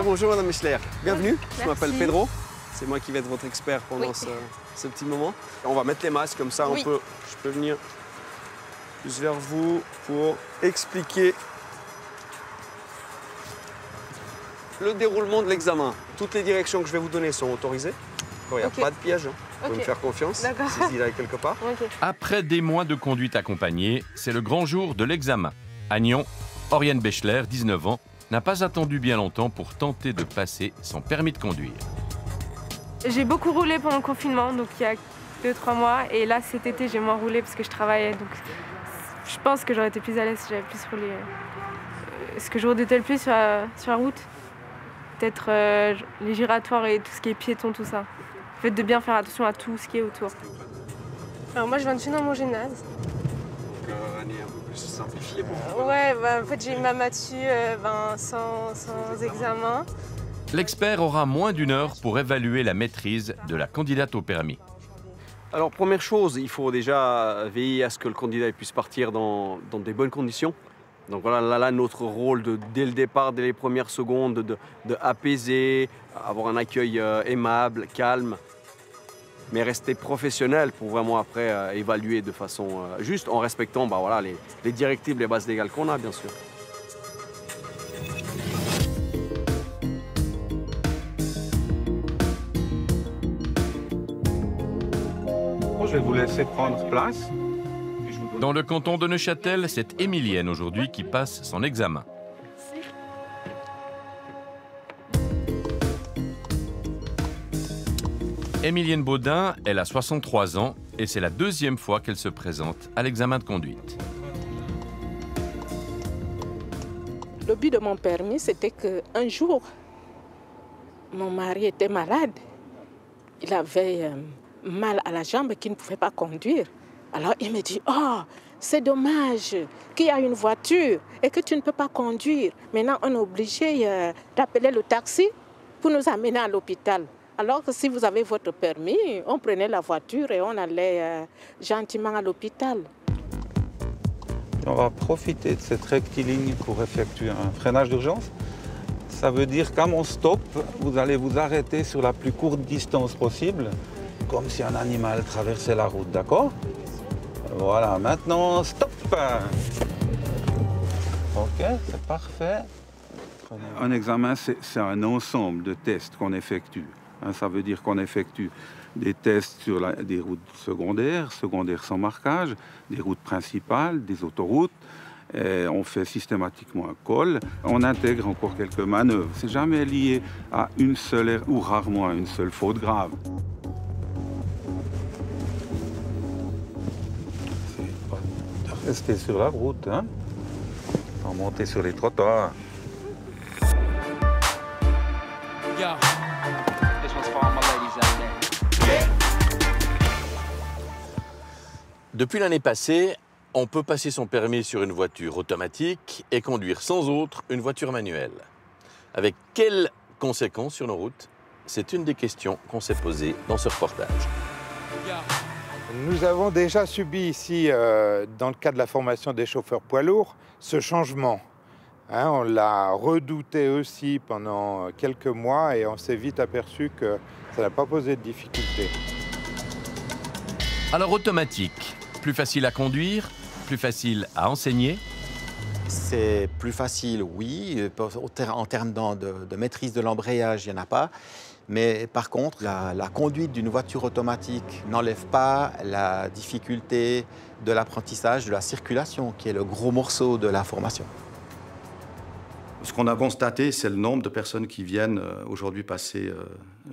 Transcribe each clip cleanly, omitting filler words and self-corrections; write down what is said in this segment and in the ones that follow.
Bonjour Madame Michler, bienvenue. Merci. Je m'appelle Pedro, c'est moi qui vais être votre expert pendant ce petit moment. On va mettre les masques comme ça, je peux venir plus vers vous pour expliquer le déroulement de l'examen. Toutes les directions que je vais vous donner sont autorisées. Il n'y a pas de piège, vous pouvez me faire confiance. Si il est quelque part. Après des mois de conduite accompagnée, c'est le grand jour de l'examen. À Nyon, Oriane Béchler, 19 ans, n'a pas attendu bien longtemps pour tenter de passer son permis de conduire. J'ai beaucoup roulé pendant le confinement, donc il y a 2-3 mois. Et là, cet été, j'ai moins roulé parce que je travaillais. Donc je pense que j'aurais été plus à l'aise si j'avais plus roulé. Ce que je redoutais le plus sur la route, peut-être les giratoires et tout ce qui est piéton, tout ça. Le fait de bien faire attention à tout ce qui est autour. Alors moi, je viens de finir mon gymnase. Année un peu plus simplifiée pour vous. Ouais, en fait, j'ai eu ma matu sans examen. L'expert aura moins d'1 heure pour évaluer la maîtrise de la candidate au permis. Alors première chose, il faut déjà veiller à ce que le candidat puisse partir dans des bonnes conditions. Donc voilà, là notre rôle dès le départ, dès les premières secondes, de apaiser, avoir un accueil aimable, calme, mais rester professionnel pour vraiment après évaluer de façon juste, en respectant les directives, les bases légales qu'on a, bien sûr. Je vais vous laisser prendre place. Dans le canton de Neuchâtel, c'est Émilienne aujourd'hui qui passe son examen. Émilienne Baudin, elle a 63 ans et c'est la 2e fois qu'elle se présente à l'examen de conduite. Le but de mon permis, c'était qu'un jour, mon mari était malade. Il avait mal à la jambe qu'il ne pouvait pas conduire. Alors il me dit, oh, c'est dommage qu'il y a une voiture et que tu ne peux pas conduire. Maintenant, on est obligé d'appeler le taxi pour nous amener à l'hôpital. Alors que si vous avez votre permis, on prenait la voiture et on allait gentiment à l'hôpital. On va profiter de cette rectiligne pour effectuer un freinage d'urgence. Ça veut dire qu'à mon stop, vous allez vous arrêter sur la plus courte distance possible, comme si un animal traversait la route, d'accord? Voilà, maintenant, stop! OK, c'est parfait. Un examen, c'est un ensemble de tests qu'on effectue. Ça veut dire qu'on effectue des tests sur des routes secondaires sans marquage, des routes principales, des autoroutes. Et on fait systématiquement un col. On intègre encore quelques manœuvres. C'est jamais lié à une seule ou rarement à une seule faute grave. Rester sur la route, hein, sans monter sur les trottoirs. Depuis l'année passée, on peut passer son permis sur une voiture automatique et conduire sans autre une voiture manuelle. Avec quelles conséquences sur nos routes? C'est une des questions qu'on s'est posées dans ce reportage. Nous avons déjà subi ici, dans le cadre de la formation des chauffeurs poids lourds, ce changement. On l'a redouté aussi pendant quelques mois et on s'est vite aperçu que ça n'a pas posé de difficultés. Alors automatique, plus facile à conduire, plus facile à enseigner? C'est plus facile, oui. En termes de maîtrise de l'embrayage, il n'y en a pas. Mais par contre, la conduite d'une voiture automatique n'enlève pas la difficulté de l'apprentissage, de la circulation, qui est le gros morceau de la formation. Ce qu'on a constaté, c'est le nombre de personnes qui viennent aujourd'hui passer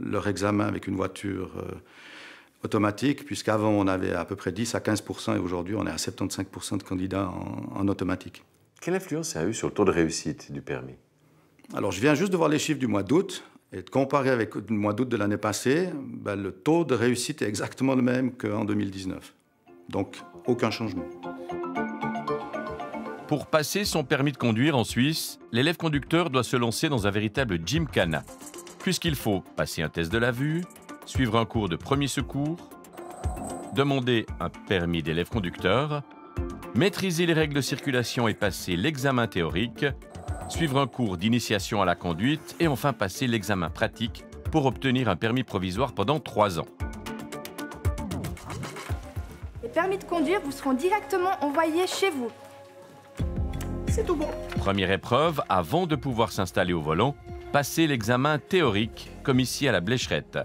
leur examen avec une voiture automatique, puisqu'avant on avait à peu près 10 à 15% et aujourd'hui on est à 75% de candidats en automatique. Quelle influence ça a eu sur le taux de réussite du permis? Alors je viens juste de voir les chiffres du mois d'août et de comparer avec le mois d'août de l'année passée, le taux de réussite est exactement le même qu'en 2019. Donc aucun changement. Pour passer son permis de conduire en Suisse, l'élève conducteur doit se lancer dans un véritable gymkhana, puisqu'il faut passer un test de la vue, suivre un cours de premier secours, demander un permis d'élève conducteur, maîtriser les règles de circulation et passer l'examen théorique, suivre un cours d'initiation à la conduite et enfin passer l'examen pratique pour obtenir un permis provisoire pendant 3 ans. Les permis de conduire vous seront directement envoyés chez vous. C'est tout bon. Première épreuve, avant de pouvoir s'installer au volant, passer l'examen théorique, comme ici à la Blécherette.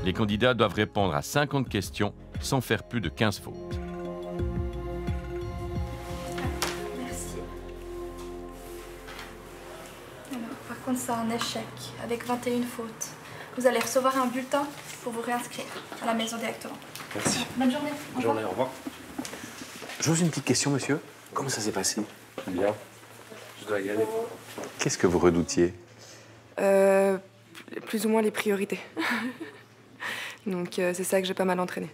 Les candidats doivent répondre à 50 questions sans faire plus de 15 fautes. Merci. Alors, par contre, c'est un échec avec 21 fautes. Vous allez recevoir un bulletin pour vous réinscrire à la maison directement. Merci. Bonne journée. Bonne journée, au revoir. Je vous pose une petite question, monsieur. Comment ça s'est passé? Bien. Je dois y aller. Qu'est-ce que vous redoutiez? Plus ou moins les priorités. Donc c'est ça que j'ai pas mal entraîné.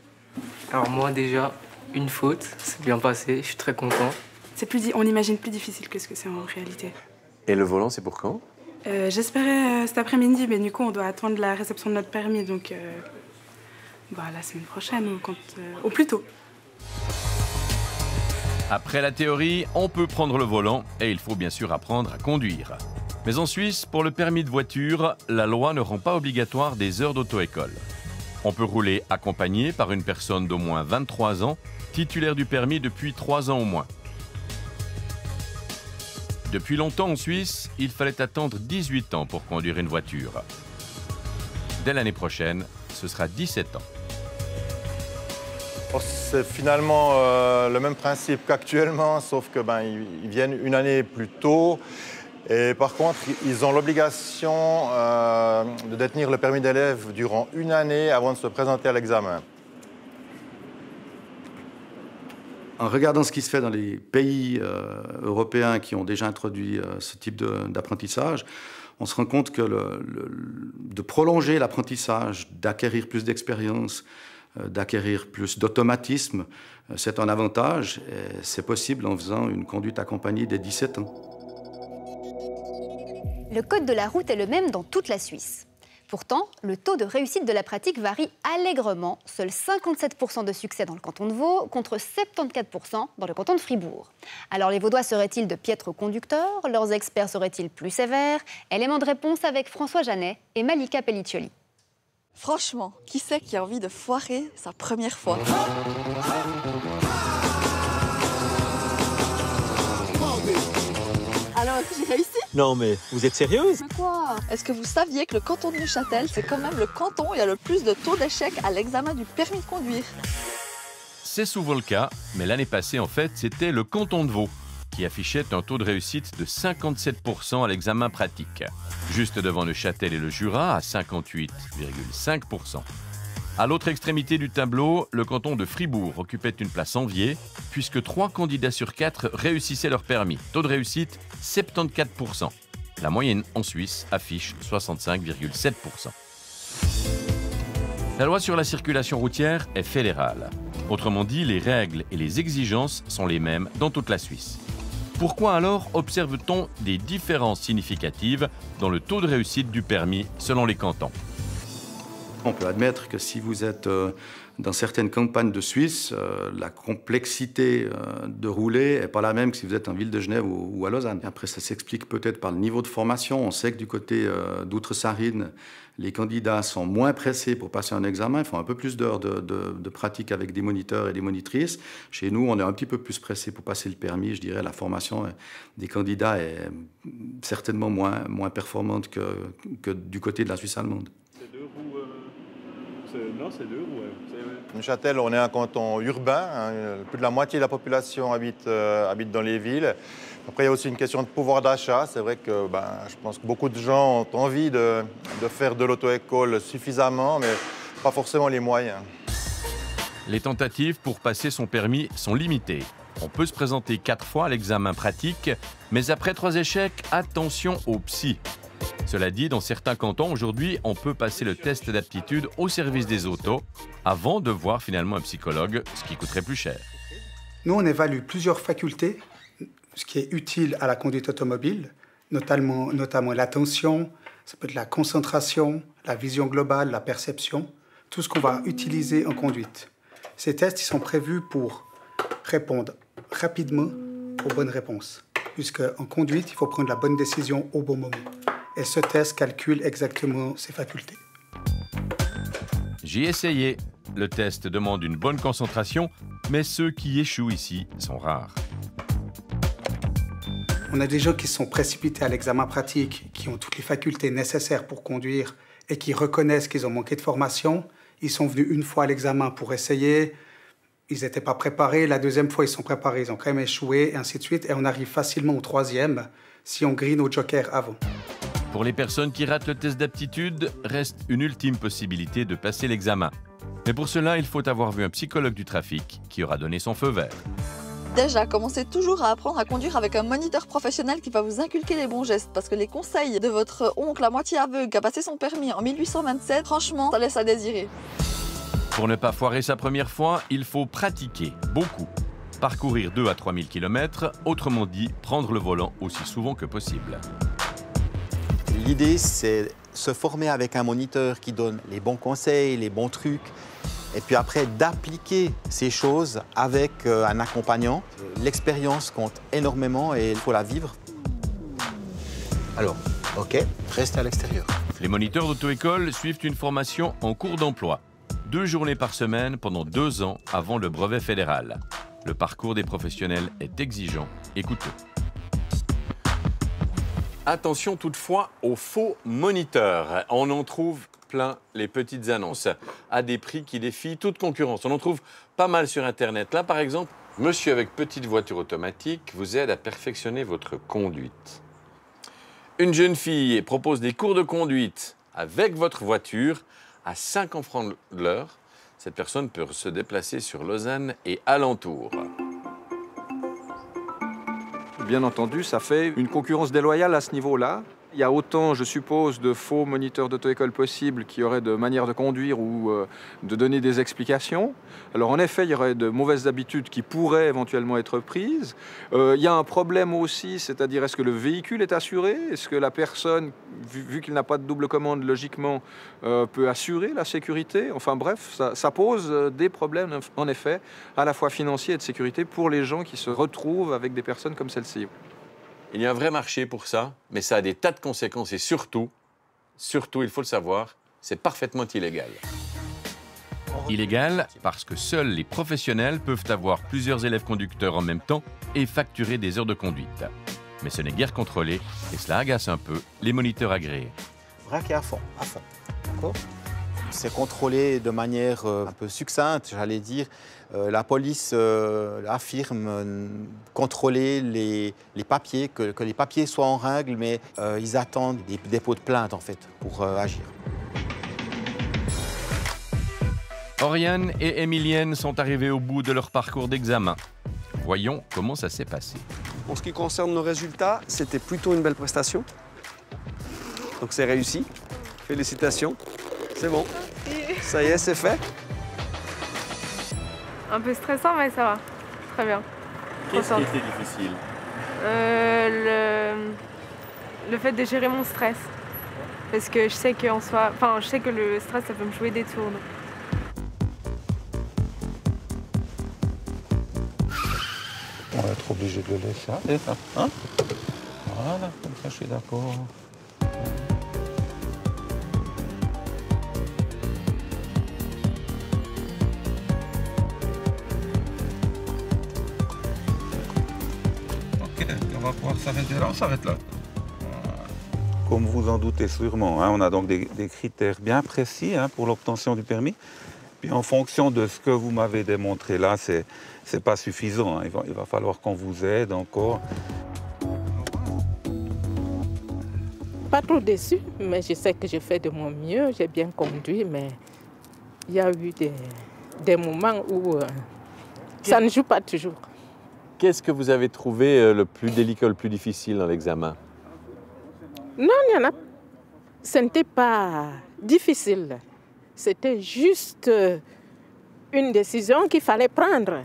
Alors moi déjà, une faute, c'est bien passé, je suis très content. On imagine plus difficile que ce que c'est en réalité. Et le volant, c'est pour quand? J'espérais cet après-midi, mais du coup on doit attendre la réception de notre permis, donc la semaine prochaine ou au plus tôt. Après la théorie, on peut prendre le volant et il faut bien sûr apprendre à conduire. Mais en Suisse, pour le permis de voiture, la loi ne rend pas obligatoire des heures d'auto-école. On peut rouler accompagné par une personne d'au moins 23 ans, titulaire du permis depuis 3 ans au moins. Depuis longtemps en Suisse, il fallait attendre 18 ans pour conduire une voiture. Dès l'année prochaine, ce sera 17 ans. C'est finalement le même principe qu'actuellement, sauf que ils viennent une année plus tôt. Et par contre, ils ont l'obligation de détenir le permis d'élève durant une année avant de se présenter à l'examen. En regardant ce qui se fait dans les pays européens qui ont déjà introduit ce type d'apprentissage, on se rend compte que de prolonger l'apprentissage, d'acquérir plus d'expérience, d'acquérir plus d'automatisme, c'est un avantage. C'est possible en faisant une conduite accompagnée dès 17 ans. Le code de la route est le même dans toute la Suisse. Pourtant, le taux de réussite de la pratique varie allègrement. Seuls 57% de succès dans le canton de Vaud contre 74% dans le canton de Fribourg. Alors les Vaudois seraient-ils de piètres conducteurs? Leurs experts seraient-ils plus sévères? Élément de réponse avec François Janet et Malika Pelliccioli. Franchement, qui c'est qui a envie de foirer sa première fois? Alors, j'ai réussi? Non mais, vous êtes sérieuse? Quoi? Est-ce que vous saviez que le canton de Neuchâtel, c'est quand même le canton où il y a le plus de taux d'échec à l'examen du permis de conduire? C'est souvent le cas, mais l'année passée, en fait, c'était le canton de Vaud qui affichait un taux de réussite de 57% à l'examen pratique, juste devant Neuchâtel et le Jura à 58,5%. À l'autre extrémité du tableau, le canton de Fribourg occupait une place enviée, puisque 3 candidats sur 4 réussissaient leur permis. Taux de réussite, 74%. La moyenne en Suisse affiche 65,7%. La loi sur la circulation routière est fédérale. Autrement dit, les règles et les exigences sont les mêmes dans toute la Suisse. Pourquoi alors observe-t-on des différences significatives dans le taux de réussite du permis selon les cantons? On peut admettre que si vous êtes dans certaines campagnes de Suisse, la complexité de rouler n'est pas la même que si vous êtes en ville de Genève ou à Lausanne. Après, ça s'explique peut-être par le niveau de formation. On sait que du côté d'Outre-Sarine, les candidats sont moins pressés pour passer un examen. Ils font un peu plus d'heures de pratique avec des moniteurs et des monitrices. Chez nous, on est un petit peu plus pressés pour passer le permis. Je dirais la formation des candidats est certainement moins performante que du côté de la Suisse allemande. C'est 2 roues. Non, c'est 2 roues. Neuchâtel, on est un canton urbain. Plus de la moitié de la population habite dans les villes. Après, il y a aussi une question de pouvoir d'achat. C'est vrai que je pense que beaucoup de gens ont envie de faire de l'auto-école suffisamment, mais pas forcément les moyens. Les tentatives pour passer son permis sont limitées. On peut se présenter 4 fois à l'examen pratique, mais après 3 échecs, attention au psy. Cela dit, dans certains cantons, aujourd'hui, on peut passer le test d'aptitude au service des autos avant de voir finalement un psychologue, ce qui coûterait plus cher. Nous, on évalue plusieurs facultés, ce qui est utile à la conduite automobile, notamment l'attention, ça peut être la concentration, la vision globale, la perception, tout ce qu'on va utiliser en conduite. Ces tests ils sont prévus pour répondre rapidement aux bonnes réponses. puisqu'en conduite, il faut prendre la bonne décision au bon moment. Et ce test calcule exactement ces facultés. J'ai essayé. Le test demande une bonne concentration, mais ceux qui échouent ici sont rares. On a des gens qui sont précipités à l'examen pratique, qui ont toutes les facultés nécessaires pour conduire et qui reconnaissent qu'ils ont manqué de formation. Ils sont venus une fois à l'examen pour essayer, ils n'étaient pas préparés. La deuxième fois, ils sont préparés, ils ont quand même échoué, et ainsi de suite. Et on arrive facilement au troisième si on grille nos jokers avant. Pour les personnes qui ratent le test d'aptitude, reste une ultime possibilité de passer l'examen. Mais pour cela, il faut avoir vu un psychologue du trafic qui aura donné son feu vert. Déjà, commencez toujours à apprendre à conduire avec un moniteur professionnel qui va vous inculquer les bons gestes, parce que les conseils de votre oncle à moitié aveugle qui a passé son permis en 1827, franchement, ça laisse à désirer. Pour ne pas foirer sa première fois, il faut pratiquer beaucoup. Parcourir 2 à 3 000 km, autrement dit, prendre le volant aussi souvent que possible. L'idée, c'est se former avec un moniteur qui donne les bons conseils, les bons trucs, et puis après d'appliquer ces choses avec un accompagnant. L'expérience compte énormément et il faut la vivre. Alors, ok, restez à l'extérieur. Les moniteurs d'auto-école suivent une formation en cours d'emploi. 2 journées par semaine pendant 2 ans avant le brevet fédéral. Le parcours des professionnels est exigeant et coûteux. Attention toutefois aux faux moniteurs. On en trouve plein les petites annonces à des prix qui défient toute concurrence. On en trouve pas mal sur Internet. Là, par exemple, monsieur avec petite voiture automatique vous aide à perfectionner votre conduite. Une jeune fille propose des cours de conduite avec votre voiture à 50 francs de l'heure. Cette personne peut se déplacer sur Lausanne et alentours. Bien entendu, ça fait une concurrence déloyale à ce niveau-là. Il y a autant, je suppose, de faux moniteurs d'auto-école possibles qui auraient de manière de conduire ou de donner des explications. Alors en effet, il y aurait de mauvaises habitudes qui pourraient éventuellement être prises. Il y a un problème aussi, c'est-à-dire est-ce que le véhicule est assuré? Est-ce que la personne, vu qu'il n'a pas de double commande, logiquement, peut assurer la sécurité? Enfin bref, ça pose des problèmes, en effet, à la fois financiers et de sécurité pour les gens qui se retrouvent avec des personnes comme celle-ci. Il y a un vrai marché pour ça, mais ça a des tas de conséquences et surtout, il faut le savoir, c'est parfaitement illégal. Illégal parce que seuls les professionnels peuvent avoir plusieurs élèves conducteurs en même temps et facturer des heures de conduite. Mais ce n'est guère contrôlé et cela agace un peu les moniteurs agréés. Braquer à fond, d'accord ? C'est contrôlé de manière un peu succincte, j'allais dire. La police affirme contrôler les papiers, que les papiers soient en règle, mais ils attendent des dépôts de plainte, en fait, pour agir. Oriane et Emilienne sont arrivées au bout de leur parcours d'examen. Voyons comment ça s'est passé. En ce qui concerne nos résultats, c'était plutôt une belle prestation. Donc c'est réussi. Félicitations. C'est bon. Ça y est, c'est fait. Un peu stressant, mais ça va. Très bien. Qu'est-ce qui était difficile? Le fait de gérer mon stress. Parce que je sais que le stress, ça peut me jouer des tours. Donc. On va être obligé de le laisser aller, ça. Hein? Voilà, comme ça, je suis d'accord. On va pouvoir s'arrêter là, on s'arrête là. Comme vous en doutez sûrement, hein, on a donc des critères bien précis hein, pour l'obtention du permis. Puis en fonction de ce que vous m'avez démontré là, c'est pas suffisant. Hein. Il va falloir qu'on vous aide encore. Pas trop déçu, mais je sais que je fais de mon mieux. J'ai bien conduit, mais il y a eu des moments où ça ne joue pas toujours. Qu'est-ce que vous avez trouvé le plus délicat, le plus difficile dans l'examen? Non, il y en a. Ce n'était pas difficile. C'était juste une décision qu'il fallait prendre.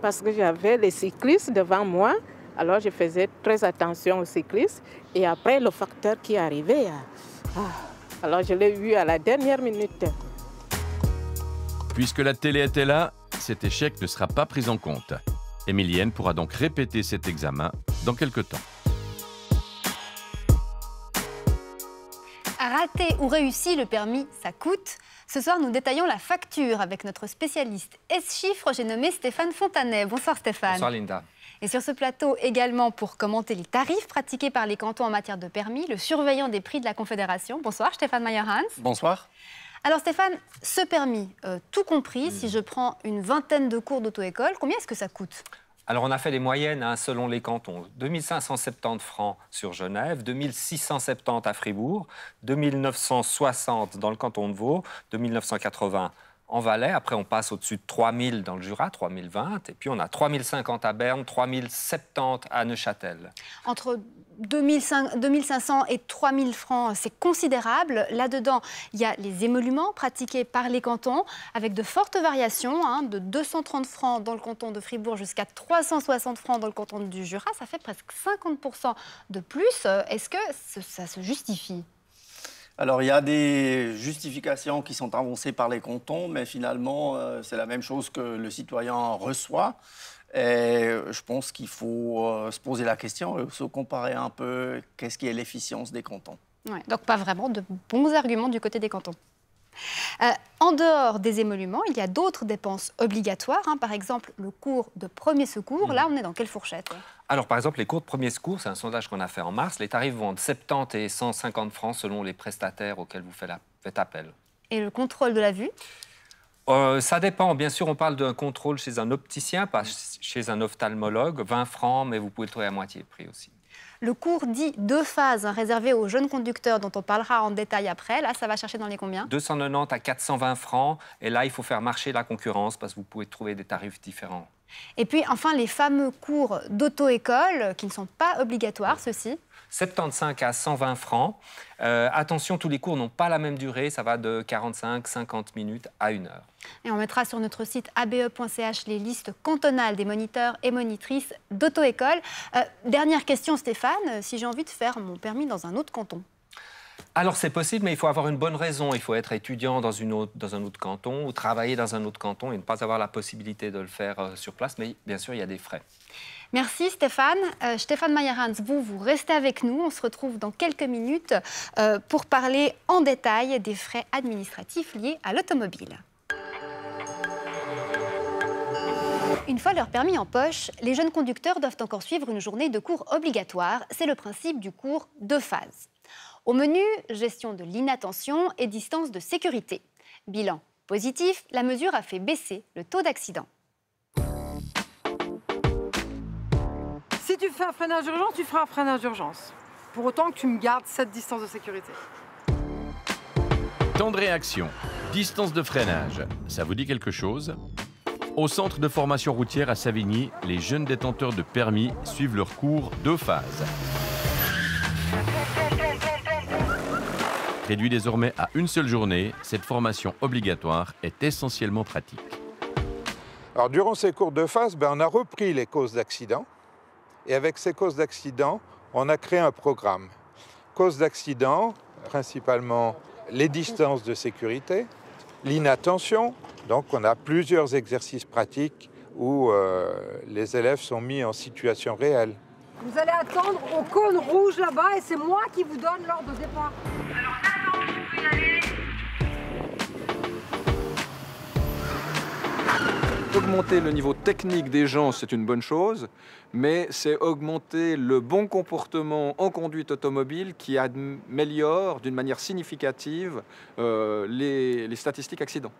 Parce que j'avais les cyclistes devant moi, alors je faisais très attention aux cyclistes. Et après, le facteur qui arrivait, alors je l'ai eu à la dernière minute. Puisque la télé était là, cet échec ne sera pas pris en compte. Emilienne pourra donc répéter cet examen dans quelques temps. Raté ou réussi, le permis, ça coûte. Ce soir, nous détaillons la facture avec notre spécialiste S-Chiffres, j'ai nommé Stéphane Fontanet. Bonsoir Stéphane. Bonsoir Linda. Et sur ce plateau également, pour commenter les tarifs pratiqués par les cantons en matière de permis, le surveillant des prix de la Confédération. Bonsoir Stéphane Mayer-Hans. Bonsoir. Alors Stéphane, ce permis, tout compris, si je prends une vingtaine de cours d'auto-école, combien est-ce que ça coûte ? Alors, on a fait des moyennes selon les cantons. 2570 francs sur Genève, 2670 à Fribourg, 2960 dans le canton de Vaud, 2980 en Valais. Après, on passe au-dessus de 3000 dans le Jura, 3020. Et puis, on a 3050 à Berne, 3070 à Neuchâtel. Entre 2500 et 3000 francs, c'est considérable. Là-dedans, il y a les émoluments pratiqués par les cantons, avec de fortes variations, de 230 francs dans le canton de Fribourg jusqu'à 360 francs dans le canton du Jura. Ça fait presque 50% de plus. Est-ce que ça se justifie ? Alors, il y a des justifications qui sont avancées par les cantons, mais finalement, c'est la même chose que le citoyen reçoit. Et je pense qu'il faut se poser la question et se comparer un peu qu'est-ce qui est l'efficience des cantons. Ouais, donc, pas vraiment de bons arguments du côté des cantons. En dehors des émoluments, il y a d'autres dépenses obligatoires. Par exemple, le cours de premier secours. Là, on est dans quelle fourchette ? Alors, par exemple, les cours de premier secours, c'est un sondage qu'on a fait en mars. Les tarifs vont de 70 et 150 francs selon les prestataires auxquels vous faites appel. Et le contrôle de la vue ? Ça dépend. Bien sûr, on parle d'un contrôle chez un opticien, pas chez un ophtalmologue. 20 francs, mais vous pouvez le trouver à moitié prix aussi. Le cours dit 2 phases, réservé aux jeunes conducteurs, dont on parlera en détail après. Là, ça va chercher dans les combien ? 290 à 420 francs. Et là, il faut faire marcher la concurrence parce que vous pouvez trouver des tarifs différents. Et puis, enfin, les fameux cours d'auto-école qui ne sont pas obligatoires, ceux-ci. 75 à 120 francs. Attention, tous les cours n'ont pas la même durée. Ça va de 45-50 minutes à 1 heure. Et on mettra sur notre site abe.ch les listes cantonales des moniteurs et monitrices d'auto-école. Dernière question, Stéphane. Si j'ai envie de faire mon permis dans un autre canton ? Alors, c'est possible, mais il faut avoir une bonne raison. Il faut être étudiant dans un autre canton ou travailler dans un autre canton et ne pas avoir la possibilité de le faire sur place. Mais bien sûr, il y a des frais. Merci Stéphane. Stéphane Mayer-Hans, vous restez avec nous. On se retrouve dans quelques minutes pour parler en détail des frais administratifs liés à l'automobile. Une fois leur permis en poche, les jeunes conducteurs doivent encore suivre une journée de cours obligatoire. C'est le principe du cours 2 phases. Au menu, gestion de l'inattention et distance de sécurité. Bilan positif, la mesure a fait baisser le taux d'accident. Si tu fais un freinage d'urgence, tu feras un freinage d'urgence. Pour autant que tu me gardes cette distance de sécurité. Temps de réaction, distance de freinage, ça vous dit quelque chose ? Au centre de formation routière à Savigny, les jeunes détenteurs de permis suivent leur cours 2 phases. Réduit désormais à une seule journée, cette formation obligatoire est essentiellement pratique. Alors, durant ces cours 2 phases, on a repris les causes d'accident. Et avec ces causes d'accident, on a créé un programme. Causes d'accident, principalement les distances de sécurité, l'inattention. Donc, on a plusieurs exercices pratiques où les élèves sont mis en situation réelle. Vous allez attendre au cône rouge là-bas et c'est moi qui vous donne l'ordre de départ. Alors, j'attends, vous pouvez y aller. Augmenter le niveau technique des gens, c'est une bonne chose, mais c'est augmenter le bon comportement en conduite automobile qui améliore d'une manière significative les statistiques accidents.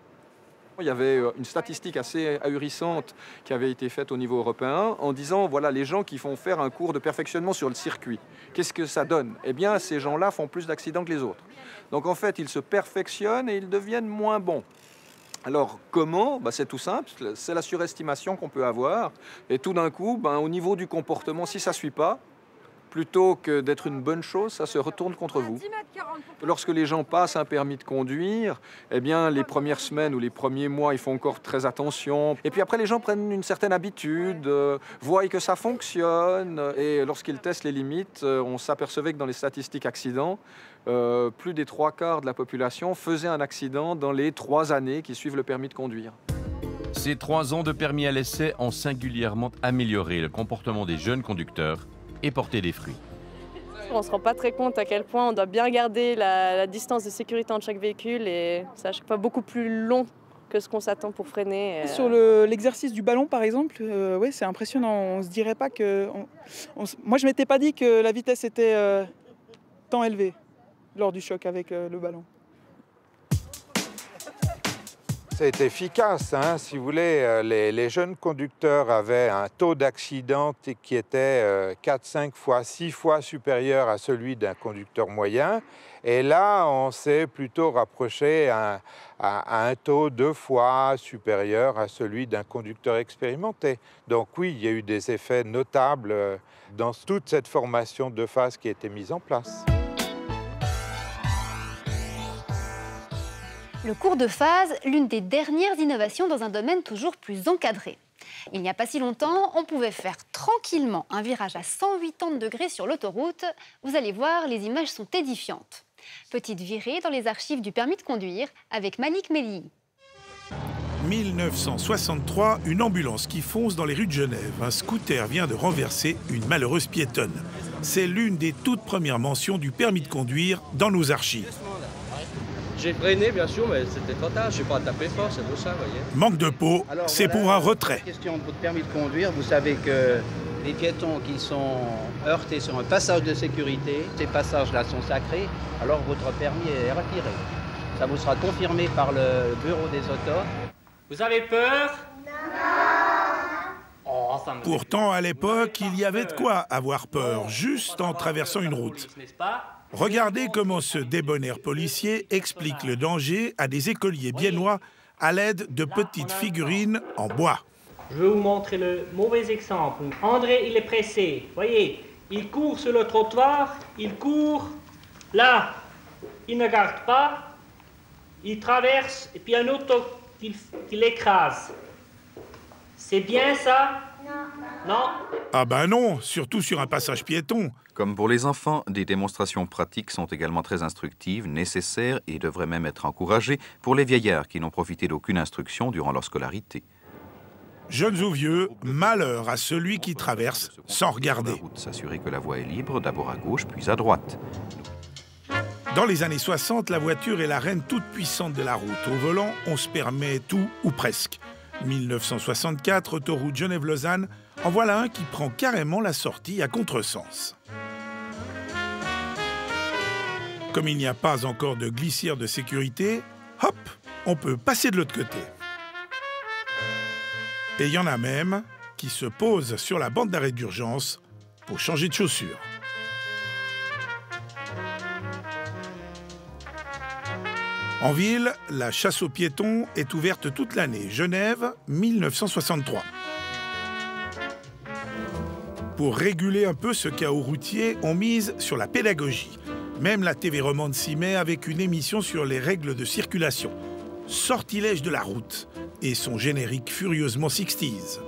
Il y avait une statistique assez ahurissante qui avait été faite au niveau européen en disant, voilà, les gens qui font faire un cours de perfectionnement sur le circuit, qu'est-ce que ça donne ? Eh bien, ces gens-là font plus d'accidents que les autres. Donc, en fait, ils se perfectionnent et ils deviennent moins bons. Alors, comment ? C'est tout simple, c'est la surestimation qu'on peut avoir. Et tout d'un coup, au niveau du comportement, si ça ne suit pas, plutôt que d'être une bonne chose, ça se retourne contre vous. Lorsque les gens passent un permis de conduire, eh bien, les premières semaines ou les premiers mois, ils font encore très attention. Et puis après, les gens prennent une certaine habitude, voient que ça fonctionne. Et lorsqu'ils testent les limites, on s'apercevait que dans les statistiques accidents, plus des 3/4 de la population faisait un accident dans les 3 années qui suivent le permis de conduire. Ces 3 ans de permis à l'essai ont singulièrement amélioré le comportement des jeunes conducteurs et porter des fruits. On ne se rend pas très compte à quel point on doit bien garder la distance de sécurité entre chaque véhicule et c'est à chaque fois beaucoup plus long que ce qu'on s'attend pour freiner. Sur l'exercice du ballon, par exemple, ouais, c'est impressionnant. On se dirait pas que... Moi, je m'étais pas dit que la vitesse était tant élevée lors du choc avec le ballon. C'est efficace, hein, si vous voulez. Les jeunes conducteurs avaient un taux d'accident qui était 4, 5 fois, 6 fois supérieur à celui d'un conducteur moyen. Et là, on s'est plutôt rapproché à un taux 2 fois supérieur à celui d'un conducteur expérimenté. Donc oui, il y a eu des effets notables dans toute cette formation de phase qui a été mise en place. Le cours de phase, l'une des dernières innovations dans un domaine toujours plus encadré. Il n'y a pas si longtemps, on pouvait faire tranquillement un virage à 180 degrés sur l'autoroute. Vous allez voir, les images sont édifiantes. Petite virée dans les archives du permis de conduire avec Malik Melli. 1963, une ambulance qui fonce dans les rues de Genève. Un scooter vient de renverser une malheureuse piétonne. C'est l'une des toutes premières mentions du permis de conduire dans nos archives. J'ai freiné, bien sûr, mais c'était trop tard. Je n'ai pas tapé fort, c'est pour ça, vous voyez. Manque de peau, c'est pour un retrait. Question de votre permis de conduire, vous savez que les piétons qui sont heurtés sur un passage de sécurité, ces passages-là sont sacrés, alors votre permis est retiré. Ça vous sera confirmé par le bureau des autos. Vous avez peur? Oh, Pourtant, à l'époque, il y avait de quoi avoir peur, juste en traversant une route. Regardez comment ce débonnaire policier explique le danger à des écoliers biennois à l'aide de petites figurines en bois. Je vais vous montrer le mauvais exemple. André, il est pressé. Voyez, il court sur le trottoir, il court là. Il ne garde pas, il traverse et puis un auto qui l'écrase. C'est bien ça? Non. Ah ben non, surtout sur un passage piéton. Comme pour les enfants, des démonstrations pratiques sont également très instructives, nécessaires et devraient même être encouragées pour les vieillards qui n'ont profité d'aucune instruction durant leur scolarité. Jeunes ou vieux, malheur à celui qui traverse sans regarder. S'assurer que la voie est libre, d'abord à gauche puis à droite. Dans les années 60, la voiture est la reine toute puissante de la route. Au volant, on se permet tout ou presque. 1964, autoroute Genève-Lausanne, en voilà un qui prend carrément la sortie à contresens. Comme il n'y a pas encore de glissière de sécurité, hop, on peut passer de l'autre côté. Et il y en a même qui se posent sur la bande d'arrêt d'urgence pour changer de chaussures. En ville, la chasse aux piétons est ouverte toute l'année. Genève, 1963. Pour réguler un peu ce chaos routier, on mise sur la pédagogie. Même la TV romande s'y met avec une émission sur les règles de circulation. Sortilège de la route et son générique furieusement 60s.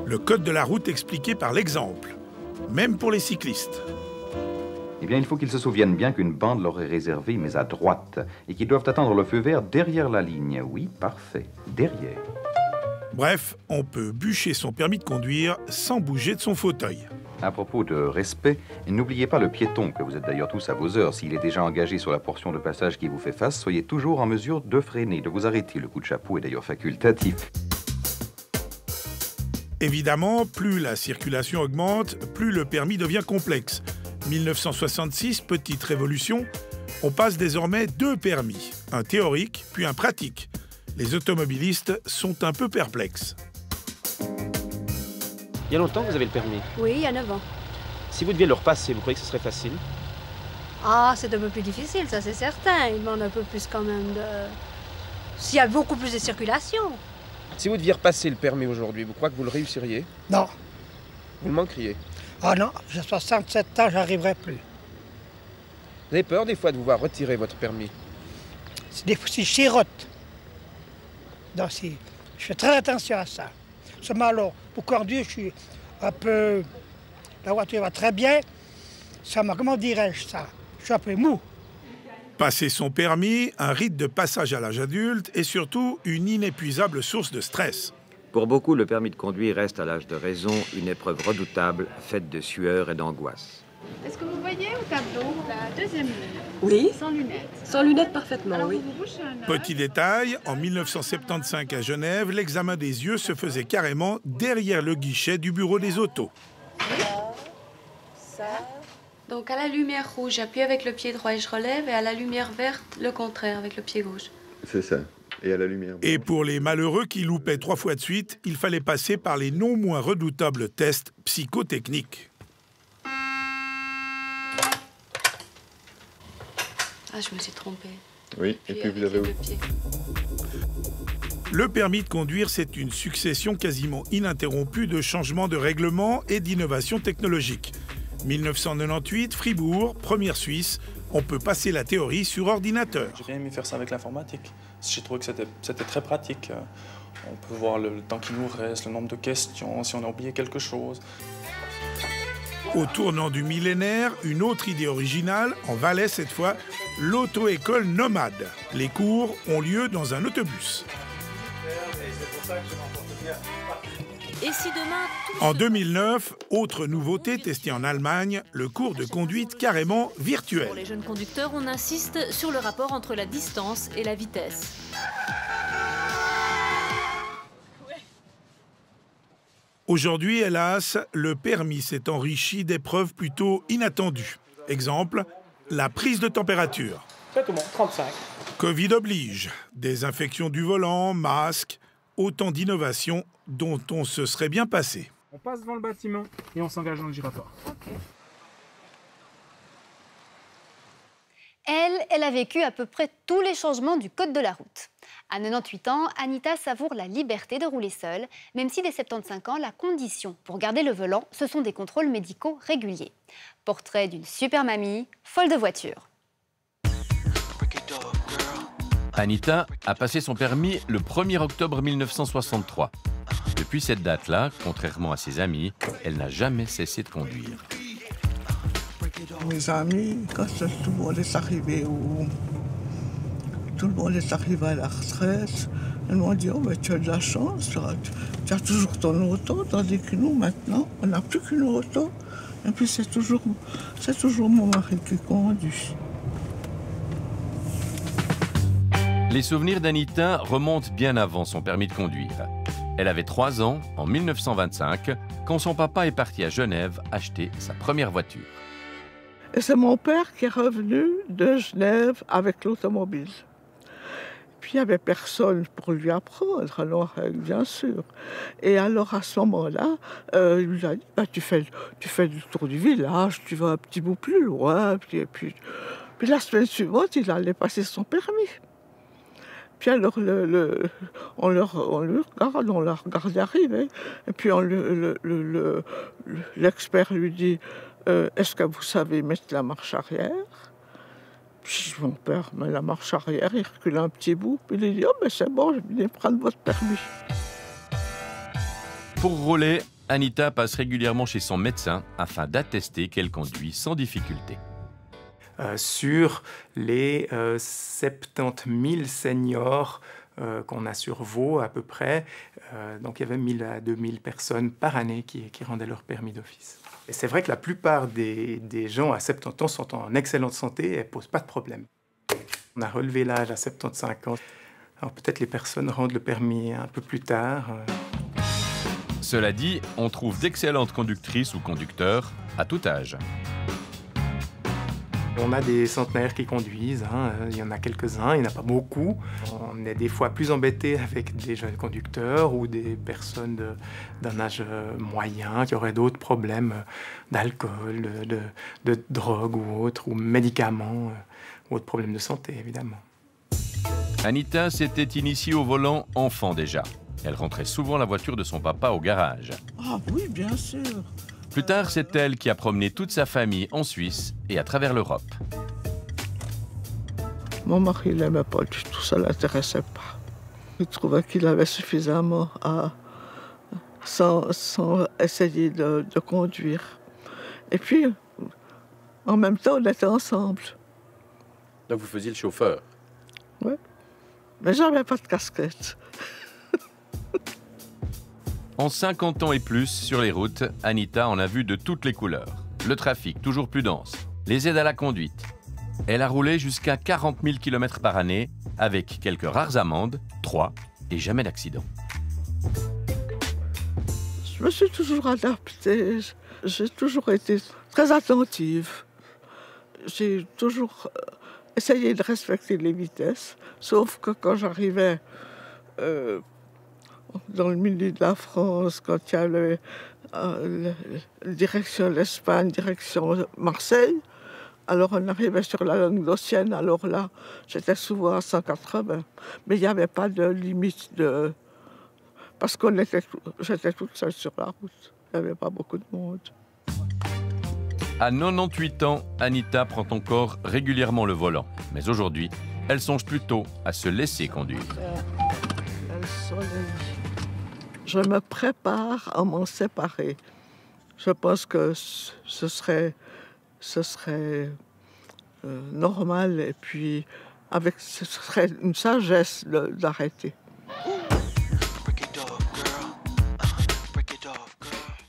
Le code de la route expliqué par l'exemple, même pour les cyclistes. Eh bien, il faut qu'ils se souviennent bien qu'une bande leur est réservée, mais à droite, et qu'ils doivent attendre le feu vert derrière la ligne. Oui, parfait, derrière. Bref, on peut bûcher son permis de conduire sans bouger de son fauteuil. À propos de respect, n'oubliez pas le piéton, que vous êtes d'ailleurs tous à vos heures. S'il est déjà engagé sur la portion de passage qui vous fait face, soyez toujours en mesure de freiner, de vous arrêter. Le coup de chapeau est d'ailleurs facultatif. Évidemment, plus la circulation augmente, plus le permis devient complexe. 1966, petite révolution, on passe désormais 2 permis, un théorique puis un pratique. Les automobilistes sont un peu perplexes. Il y a longtemps que vous avez le permis? Oui, il y a 9 ans. Si vous deviez le repasser, vous croyez que ce serait facile? Ah, c'est un peu plus difficile, ça c'est certain. Il demande un peu plus quand même de... S'il y a beaucoup plus de circulation. Si vous deviez repasser le permis aujourd'hui, vous croyez que vous le réussiriez? Non. Vous le manqueriez? Ah non, j'ai 67 ans, j'arriverai plus. Vous avez peur des fois de vous voir retirer votre permis? Des fois, c'est chirote. Donc, je fais très attention à ça. Seulement alors, pour conduire, je suis un peu... La voiture va très bien. Comment dirais-je ça? Je suis un peu mou. Passer son permis, un rite de passage à l'âge adulte et surtout une inépuisable source de stress. Pour beaucoup, le permis de conduire reste à l'âge de raison une épreuve redoutable, faite de sueur et d'angoisse. Est-ce que vous voyez au tableau la deuxième ligne? Oui. Sans lunettes. Sans lunettes, parfaitement, Alors, oui. vous bouchez un œil. Petit détail, en 1975 à Genève, l'examen des yeux se faisait carrément derrière le guichet du bureau des autos. Ça. Donc à la lumière rouge, j'appuie avec le pied droit et je relève, et à la lumière verte, le contraire, avec le pied gauche. C'est ça. Et à la lumière. Et pour les malheureux qui loupaient 3 fois de suite, il fallait passer par les non moins redoutables tests psychotechniques. Ah, je me suis trompée. Oui, et puis vous avez... Le permis de conduire, c'est une succession quasiment ininterrompue de changements de règlement et d'innovations technologiques. 1998, Fribourg, première Suisse, on peut passer la théorie sur ordinateur. J'ai bien aimé faire ça avec l'informatique. J'ai trouvé que c'était très pratique. On peut voir le temps qui nous reste, le nombre de questions, si on a oublié quelque chose. Au tournant du millénaire, une autre idée originale, en Valais cette fois, l'auto-école nomade. Les cours ont lieu dans un autobus. Et si demain... En 2009, autre nouveauté testée en Allemagne, le cours de conduite carrément virtuel. Pour les jeunes conducteurs, on insiste sur le rapport entre la distance et la vitesse. Aujourd'hui, hélas, le permis s'est enrichi d'épreuves plutôt inattendues. Exemple, la prise de température. C'est tout bon, 35. Covid oblige, désinfection du volant, masque, autant d'innovations dont on se serait bien passé. On passe devant le bâtiment et on s'engage dans le giratoire. Elle a vécu à peu près tous les changements du code de la route. À 98 ans, Anita savoure la liberté de rouler seule, même si dès 75 ans, la condition pour garder le volant, ce sont des contrôles médicaux réguliers. Portrait d'une super mamie, folle de voiture. Anita a passé son permis le 1er octobre 1963. Depuis cette date-là, contrairement à ses amis, elle n'a jamais cessé de conduire. Mes amis, quand tout le monde est arrivé à la retraite, ils m'ont dit « Oh, mais tu as de la chance, tu as toujours ton auto, tandis que nous, maintenant, on n'a plus qu'une auto. Et puis c'est toujours mon mari qui conduit. » Les souvenirs d'Anita remontent bien avant son permis de conduire. Elle avait 3 ans, en 1925, quand son papa est parti à Genève acheter sa première voiture. Et c'est mon père qui est revenu de Genève avec l'automobile. Puis il n'y avait personne pour lui apprendre, alors bien sûr. Et alors à ce moment-là, il lui a dit bah, tu fais le tour du village, tu vas un petit bout plus loin. Puis la semaine suivante, il allait passer son permis. Puis alors, on le regarde arriver. Et puis l'expert lui dit est-ce que vous savez mettre la marche arrière? Puis mon père met la marche arrière, il recule un petit bout, puis il dit « Oh, mais c'est bon, je viens prendre votre permis. » Pour rouler, Anita passe régulièrement chez son médecin afin d'attester qu'elle conduit sans difficulté. Sur les 70 000 seniors qu'on a sur Vaud à peu près, donc il y avait 1000 à 2000 personnes par année qui rendaient leur permis d'office. Et c'est vrai que la plupart des gens à 70 ans sont en excellente santé et ne posent pas de problème. On a relevé l'âge à 75 ans. Alors peut-être les personnes rendent le permis un peu plus tard. Cela dit, on trouve d'excellentes conductrices ou conducteurs à tout âge. On a des centenaires qui conduisent, il y en a quelques-uns, il n'y en a pas beaucoup. On est des fois plus embêtés avec des jeunes conducteurs ou des personnes d'un âge moyen qui auraient d'autres problèmes d'alcool, de drogue ou autres, ou médicaments, ou autres problèmes de santé, évidemment. Anita s'était initiée au volant enfant déjà. Elle rentrait souvent la voiture de son papa au garage. Ah oui, bien sûr. Plus tard, c'est elle qui a promené toute sa famille en Suisse et à travers l'Europe. Mon mari ne l'aimait pas du tout, ça ne l'intéressait pas. Il trouvait qu'il avait suffisamment sans essayer de conduire. Et puis, en même temps, on était ensemble. Donc vous faisiez le chauffeur? Oui, mais j'avais pas de casquette. En 50 ans et plus sur les routes, Anita en a vu de toutes les couleurs. Le trafic toujours plus dense, les aides à la conduite. Elle a roulé jusqu'à 40 000 km par année, avec quelques rares amendes, 3 et jamais d'accident. Je me suis toujours adaptée, j'ai toujours été très attentive. J'ai toujours essayé de respecter les vitesses, sauf que quand j'arrivais dans le milieu de la France, quand il y avait direction l'Espagne, direction Marseille, alors on arrivait sur la Languedocienne, alors là, j'étais souvent à 180. Mais il n'y avait pas de limite de... Parce que j'étais toute seule sur la route, il n'y avait pas beaucoup de monde. À 98 ans, Anita prend encore régulièrement le volant. Mais aujourd'hui, elle songe plutôt à se laisser conduire. Je me prépare à m'en séparer. Je pense que ce serait normal et puis ce serait une sagesse d'arrêter.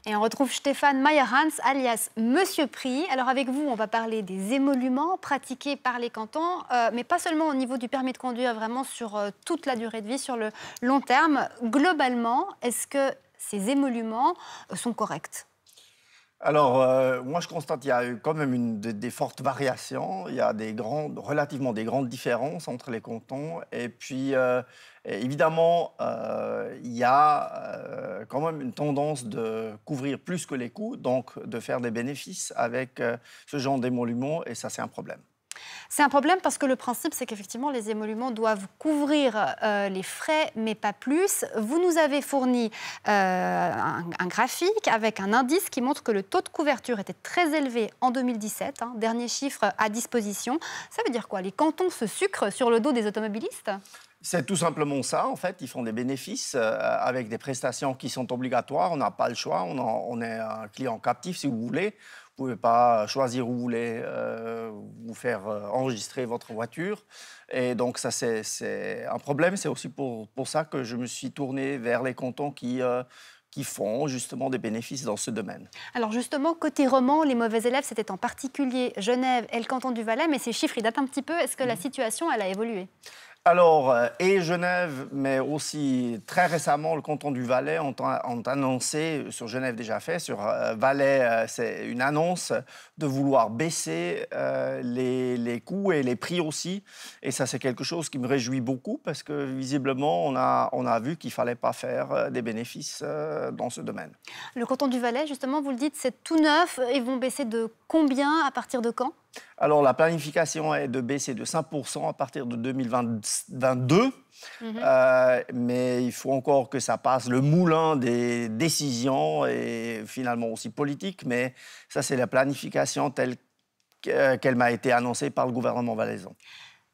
Et on retrouve Stéphane Meyerhans, alias Monsieur Prix. Alors avec vous, on va parler des émoluments pratiqués par les cantons, mais pas seulement au niveau du permis de conduire, vraiment sur toute la durée de vie, sur le long terme. Globalement, est-ce que ces émoluments sont corrects ? Alors, moi, je constate qu'il y a eu quand même des fortes variations. Il y a relativement des grandes différences entre les cantons. Et puis, évidemment, il y a quand même une tendance de couvrir plus que les coûts, donc de faire des bénéfices avec ce genre d'émoluments. Et ça, c'est un problème. C'est un problème parce que le principe, c'est qu'effectivement, les émoluments doivent couvrir les frais, mais pas plus. Vous nous avez fourni un graphique avec un indice qui montre que le taux de couverture était très élevé en 2017. Dernier chiffre à disposition. Ça veut dire quoi? Les cantons se sucrent sur le dos des automobilistes? C'est tout simplement ça, en fait. Ils font des bénéfices avec des prestations qui sont obligatoires. On n'a pas le choix. On est un client captif, si vous voulez. Vous ne pouvez pas choisir où vous voulez vous faire enregistrer votre voiture. Et donc, ça, c'est un problème. C'est aussi pour ça que je me suis tourné vers les cantons qui font justement des bénéfices dans ce domaine. Alors justement, côté roman, les mauvais élèves, c'était en particulier Genève et le canton du Valais, mais ces chiffres, ils datent un petit peu. Est-ce que la situation, elle a évolué ? Alors, et Genève, mais aussi très récemment, le canton du Valais ont annoncé, sur Genève déjà fait, sur Valais, c'est une annonce de vouloir baisser les coûts et les prix aussi. Et ça, c'est quelque chose qui me réjouit beaucoup parce que visiblement, on a vu qu'il ne fallait pas faire des bénéfices dans ce domaine. Le canton du Valais, justement, vous le dites, c'est tout neuf. Ils vont baisser de combien, à partir de quand ? Alors, la planification est de baisser de 5% à partir de 2022. Mais il faut encore que ça passe le moulin des décisions et finalement aussi politiques. Mais ça, c'est la planification telle qu'elle m'a été annoncée par le gouvernement valaisan.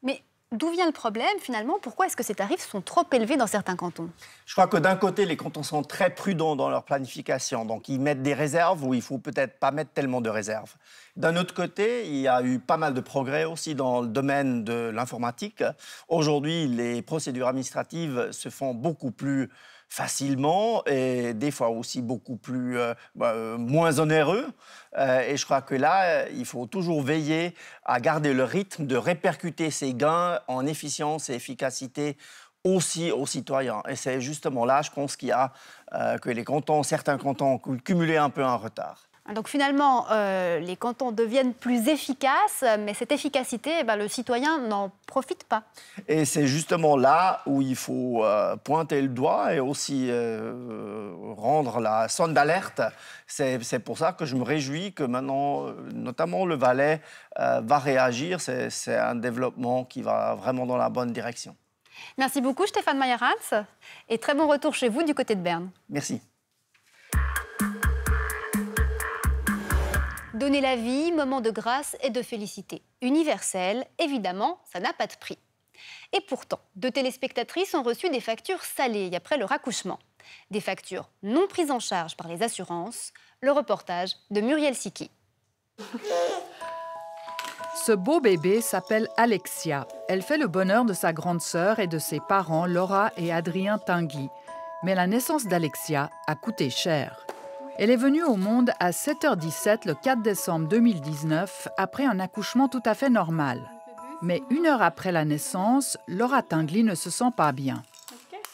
Mais d'où vient le problème, finalement? Pourquoi est-ce que ces tarifs sont trop élevés dans certains cantons? Je crois que d'un côté, les cantons sont très prudents dans leur planification. Donc, ils mettent des réserves où il ne faut peut-être pas mettre tellement de réserves. D'un autre côté, il y a eu pas mal de progrès aussi dans le domaine de l'informatique. Aujourd'hui, les procédures administratives se font beaucoup plus facilement et des fois aussi beaucoup plus moins onéreux. Et je crois que là, il faut toujours veiller à garder le rythme de répercuter ces gains en efficience et efficacité aussi aux citoyens. Et c'est justement là, je pense qu'il y a que les cantons, certains cantons ont cumulé un peu un retard. Donc finalement, les cantons deviennent plus efficaces, mais cette efficacité, le citoyen n'en profite pas. Et c'est justement là où il faut pointer le doigt et aussi rendre la sonde d'alerte. C'est pour ça que je me réjouis que maintenant, notamment le Valais, va réagir. C'est un développement qui va vraiment dans la bonne direction. Merci beaucoup Stéphane Meyerhans et très bon retour chez vous du côté de Berne. Merci. Donner la vie, moment de grâce et de félicité. Universel, évidemment, ça n'a pas de prix. Et pourtant, 2 téléspectatrices ont reçu des factures salées après leur accouchement. Des factures non prises en charge par les assurances. Le reportage de Muriel Siki. Ce beau bébé s'appelle Alexia. Elle fait le bonheur de sa grande sœur et de ses parents, Laura et Adrien Tinguy. Mais la naissance d'Alexia a coûté cher. Elle est venue au monde à 7h17 le 4 décembre 2019, après un accouchement tout à fait normal. Mais 1 heure après la naissance, Laura Tinguely ne se sent pas bien.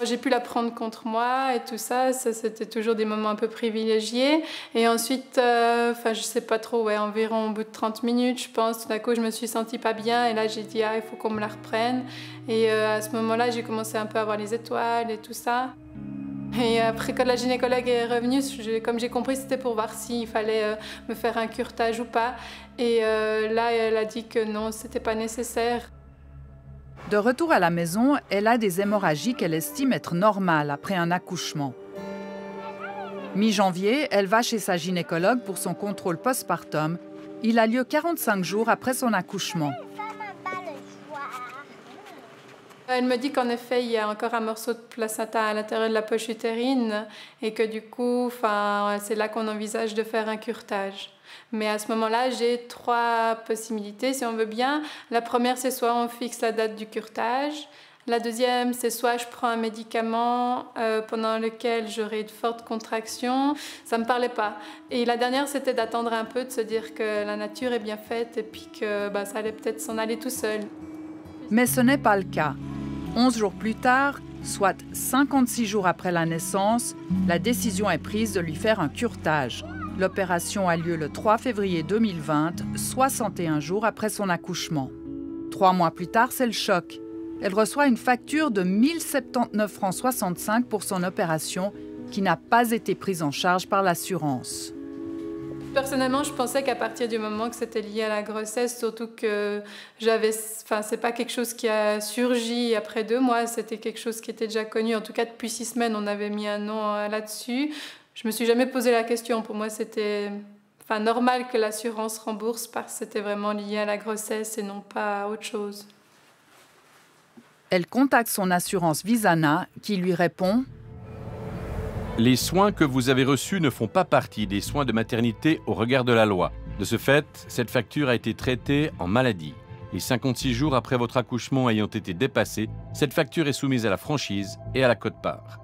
J'ai pu la prendre contre moi et tout ça, c'était toujours des moments un peu privilégiés. Et ensuite, je sais pas trop, environ au bout de 30 minutes, je pense, tout d'un coup, je me suis sentie pas bien. Et là, j'ai dit, il faut qu'on me la reprenne. Et à ce moment-là, j'ai commencé un peu à voir les étoiles et tout ça. Et après, quand la gynécologue est revenue, comme j'ai compris, c'était pour voir s'il fallait me faire un curetage ou pas. Et là, elle a dit que non, c'était pas nécessaire. De retour à la maison, elle a des hémorragies qu'elle estime être normales après un accouchement. Mi-janvier, elle va chez sa gynécologue pour son contrôle postpartum. Il a lieu 45 jours après son accouchement. Elle me dit qu'en effet, il y a encore un morceau de placenta à l'intérieur de la poche utérine et que du coup, c'est là qu'on envisage de faire un curetage. Mais à ce moment-là, j'ai 3 possibilités, si on veut bien. La première, c'est soit on fixe la date du curetage. La deuxième, c'est soit je prends un médicament pendant lequel j'aurai de fortes contractions. Ça ne me parlait pas. Et la dernière, c'était d'attendre un peu, de se dire que la nature est bien faite et puis que ça allait peut-être s'en aller tout seul. Mais ce n'est pas le cas. 11 jours plus tard, soit 56 jours après la naissance, la décision est prise de lui faire un curetage. L'opération a lieu le 3 février 2020, 61 jours après son accouchement. 3 mois plus tard, c'est le choc. Elle reçoit une facture de 1 079,65 francs pour son opération qui n'a pas été prise en charge par l'assurance. Personnellement, je pensais qu'à partir du moment que c'était lié à la grossesse, surtout que c'est pas quelque chose qui a surgi après 2 mois, c'était quelque chose qui était déjà connu. En tout cas, depuis 6 semaines, on avait mis un nom là-dessus. Je me suis jamais posé la question. Pour moi, c'était normal que l'assurance rembourse parce que c'était vraiment lié à la grossesse et non pas à autre chose. Elle contacte son assurance Visana qui lui répond: Les soins que vous avez reçus ne font pas partie des soins de maternité au regard de la loi. De ce fait, cette facture a été traitée en maladie. Les 56 jours après votre accouchement ayant été dépassés, cette facture est soumise à la franchise et à la quote-part.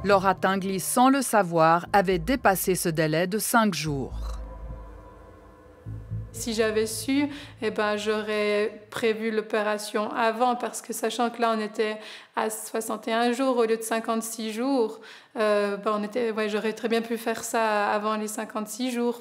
Laura Tinguely, sans le savoir, avait dépassé ce délai de 5 jours. Si j'avais su, j'aurais prévu l'opération avant parce que sachant que là, on était à 61 jours au lieu de 56 jours, j'aurais très bien pu faire ça avant les 56 jours.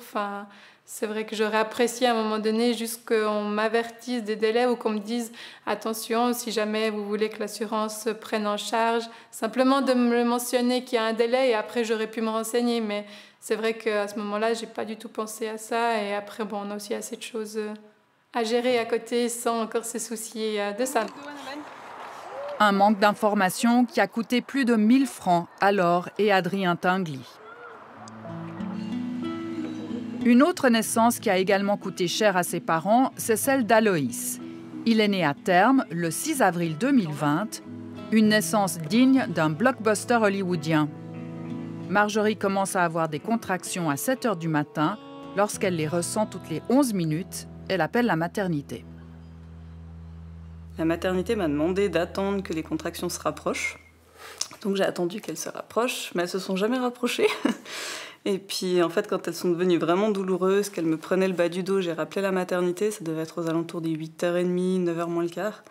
C'est vrai que j'aurais apprécié à un moment donné juste qu'on m'avertisse des délais ou qu'on me dise « Attention, si jamais vous voulez que l'assurance prenne en charge », simplement de me le mentionner qu'il y a un délai et après j'aurais pu me renseigner. Mais c'est vrai qu'à ce moment-là, j'ai pas du tout pensé à ça. Et après, on a aussi assez de choses à gérer à côté sans encore se soucier de ça. Un manque d'information qui a coûté plus de 1 000 francs à Laure et Adrien Tinguely. Une autre naissance qui a également coûté cher à ses parents, c'est celle d'Aloïs. Il est né à Terme le 6 avril 2020, une naissance digne d'un blockbuster hollywoodien. Marjorie commence à avoir des contractions à 7 h du matin. Lorsqu'elle les ressent toutes les 11 minutes, elle appelle la maternité. La maternité m'a demandé d'attendre que les contractions se rapprochent. Donc j'ai attendu qu'elles se rapprochent, mais elles ne se sont jamais rapprochées. Et puis en fait, quand elles sont devenues vraiment douloureuses, qu'elles me prenaient le bas du dos, j'ai rappelé la maternité, ça devait être aux alentours des 8h30, 9h moins le quart.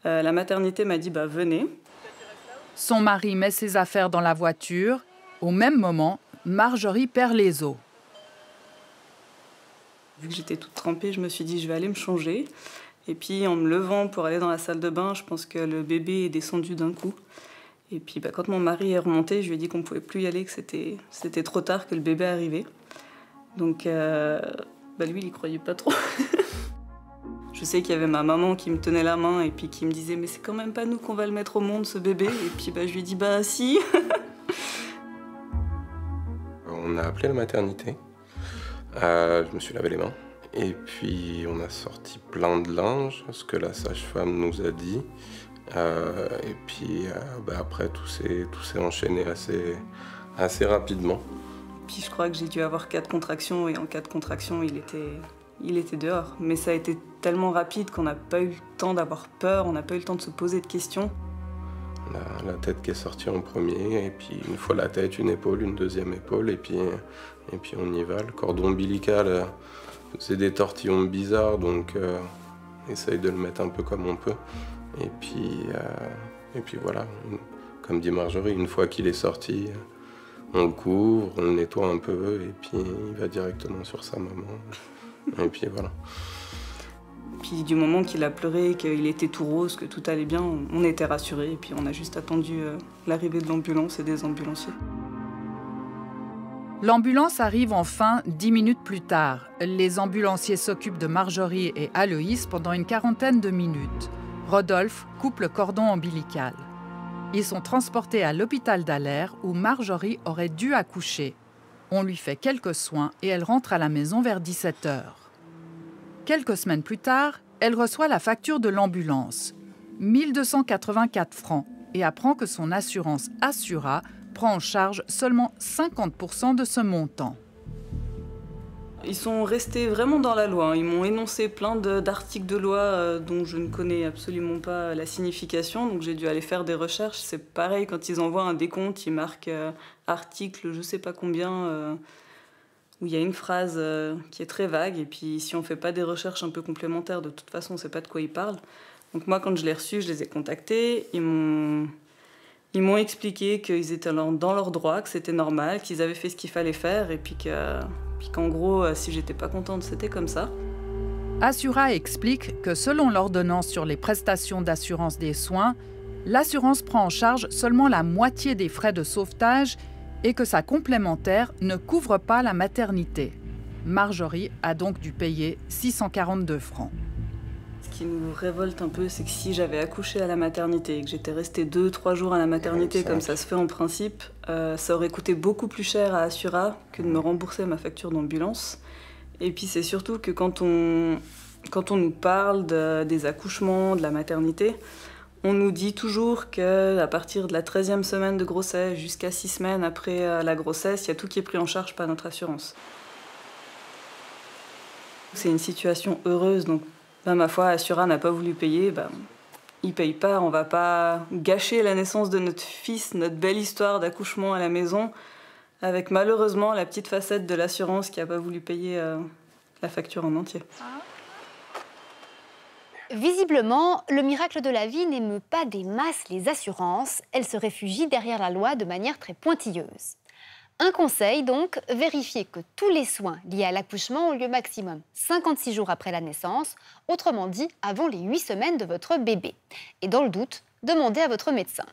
La maternité m'a dit « venez ». Son mari met ses affaires dans la voiture. Au même moment, Marjorie perd les os. Vu que j'étais toute trempée, je me suis dit « je vais aller me changer ». Et puis en me levant pour aller dans la salle de bain, je pense que le bébé est descendu d'un coup. Et puis quand mon mari est remonté, je lui ai dit qu'on ne pouvait plus y aller, que c'était trop tard, que le bébé arrivait. Donc lui, il y croyait pas trop. Je sais qu'il y avait ma maman qui me tenait la main et puis qui me disait « mais c'est quand même pas nous qu'on va le mettre au monde, ce bébé ». Et puis je lui ai dit « si ». On a appelé la maternité. Je me suis lavé les mains. Et puis on a sorti plein de linge, ce que la sage-femme nous a dit. Et puis après tout s'est enchaîné assez rapidement. Puis je crois que j'ai dû avoir 4 contractions et en 4 contractions il était dehors. Mais ça a été tellement rapide qu'on n'a pas eu le temps d'avoir peur, on n'a pas eu le temps de se poser de questions. On a la tête qui est sortie en premier, et puis une fois la tête, une épaule, une deuxième épaule, et puis on y va. Le cordon ombilical, c'est des tortillons bizarres, donc on essaye de le mettre un peu comme on peut. Et puis voilà, comme dit Marjorie, une fois qu'il est sorti, on le couvre, on le nettoie un peu, et puis il va directement sur sa maman. Et puis voilà. Puis du moment qu'il a pleuré, qu'il était tout rose, que tout allait bien, on était rassurés. Et puis on a juste attendu l'arrivée de l'ambulance et des ambulanciers. L'ambulance arrive enfin 10 minutes plus tard. Les ambulanciers s'occupent de Marjorie et Aloïs pendant une quarantaine de minutes. Rodolphe coupe le cordon ombilical. Ils sont transportés à l'hôpital d'Allaire où Marjorie aurait dû accoucher. On lui fait quelques soins et elle rentre à la maison vers 17 h. Quelques semaines plus tard, elle reçoit la facture de l'ambulance, 1 284 francs, et apprend que son assurance Assura prend en charge seulement 50% de ce montant. Ils sont restés vraiment dans la loi. Ils m'ont énoncé plein d'articles de loi dont je ne connais absolument pas la signification, donc j'ai dû aller faire des recherches. C'est pareil, quand ils envoient un décompte, ils marquent article je ne sais pas combien, où il y a une phrase qui est très vague, et puis si on ne fait pas des recherches un peu complémentaires, de toute façon on ne sait pas de quoi ils parlent. Donc moi, quand je l'ai reçu, je les ai contactés, ils m'ont expliqué qu'ils étaient dans leurs droits, que c'était normal, qu'ils avaient fait ce qu'il fallait faire, et puis qu'en gros, si j'étais pas contente, c'était comme ça. Assura explique que selon l'ordonnance sur les prestations d'assurance des soins, l'assurance prend en charge seulement la moitié des frais de sauvetage et que sa complémentaire ne couvre pas la maternité. Marjorie a donc dû payer 642 francs. Ce qui nous révolte un peu, c'est que si j'avais accouché à la maternité et que j'étais restée 2-3 jours à la maternité, comme ça se fait en principe, ça aurait coûté beaucoup plus cher à Assura que de me rembourser ma facture d'ambulance. Et puis c'est surtout que quand on nous parle des accouchements, de la maternité, on nous dit toujours qu'à partir de la 13e semaine de grossesse jusqu'à 6 semaines après la grossesse, il y a tout qui est pris en charge par notre assurance. C'est une situation heureuse, donc ma foi, Assura n'a pas voulu payer, il ne paye pas, on ne va pas gâcher la naissance de notre fils, notre belle histoire d'accouchement à la maison, avec malheureusement la petite facette de l'assurance qui n'a pas voulu payer la facture en entier. Visiblement, le miracle de la vie n'émeut pas des masses les assurances. Elles se réfugient derrière la loi de manière très pointilleuse. Un conseil donc, vérifiez que tous les soins liés à l'accouchement ont lieu maximum 56 jours après la naissance, autrement dit avant les 8 semaines de votre bébé. Et dans le doute, demandez à votre médecin.